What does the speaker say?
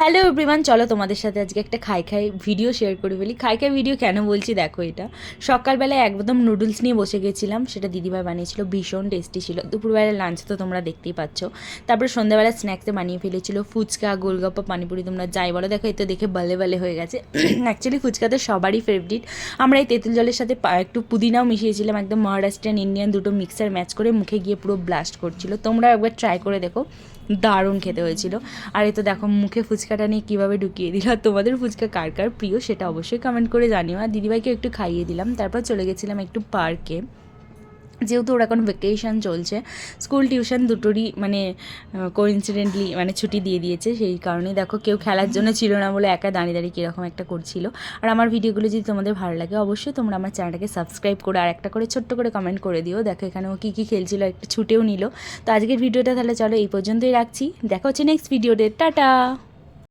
Hello everyone, চলো তোমাদের সাথে আজকে একটা খাই খাই ভিডিও শেয়ার করে ফেলি। খাই খাই ভিডিও কেন বলছি দেখো, এটা সকালবেলায় একদম নুডলস নিয়ে বসে গেছিলাম, সেটা দিদিভাই বানিয়েছিল, ভীষণ টেস্টি ছিল। দুপুরবেলায় লাঞ্চ তো তোমরা দেখতেই পাচ্ছ। তারপর সন্ধ্যাবেলা স্ন্যাক্সে বানিয়ে ফেলেছিল ফুচকা, গোলগাপ্পা, পানিপুরি, তোমরা যাই বলো। দেখো এতো দেখে বালে বালে হয়ে গেছে। অ্যাকচুয়ালি ফুচকা তো সবারই ফেভারিট। আমরা এই তেঁতুল জলের সাথে একটু পুদিনাও মিশিয়েছিলাম, একদম মহারাষ্ট্রিয়ান ইন্ডিয়ান দুটো মিক্সার ম্যাচ করে মুখে গিয়ে পুরো ব্লাস্ট করছিল। তোমরা একবার ট্রাই করে দেখো, দারুণ খেতে হয়েছিল। আর এই তো দেখো মুখে ফুচকাটা নিয়ে কীভাবে ঢুকিয়ে দিল। আর তোমাদের ফুচকা কার কার প্রিয় সেটা অবশ্যই কমেন্ট করে জানিও। আর দিদিভাইকে একটু খাইয়ে দিলাম, তারপর চলে গেছিলাম একটু পার্কে, যেহেতু ওর এখন ভ্যাকেশন চলছে, স্কুল টিউশন দুটোরই মানে কোইন্সিডেন্টলি মানে ছুটি দিয়ে দিয়েছে। সেই কারণেই দেখো কেউ খেলার জন্য ছিল না বলে একা দাঁড়িয়ে দাঁড়িয়ে কীরকম একটা করছিল। আর আমার ভিডিওগুলো যদি তোমাদের ভালো লাগে অবশ্যই তোমরা আমার চ্যানেলটাকে সাবস্ক্রাইব করে আর একটা করে ছোট্ট করে কমেন্ট করে দিও। দেখো এখানে ও কী কী খেলছিল, একটু ছুটেও নিল। তো আজকের ভিডিওটা তাহলে চলো এই পর্যন্তই রাখছি, দেখা হচ্ছে নেক্সট ভিডিওতে, টাটা।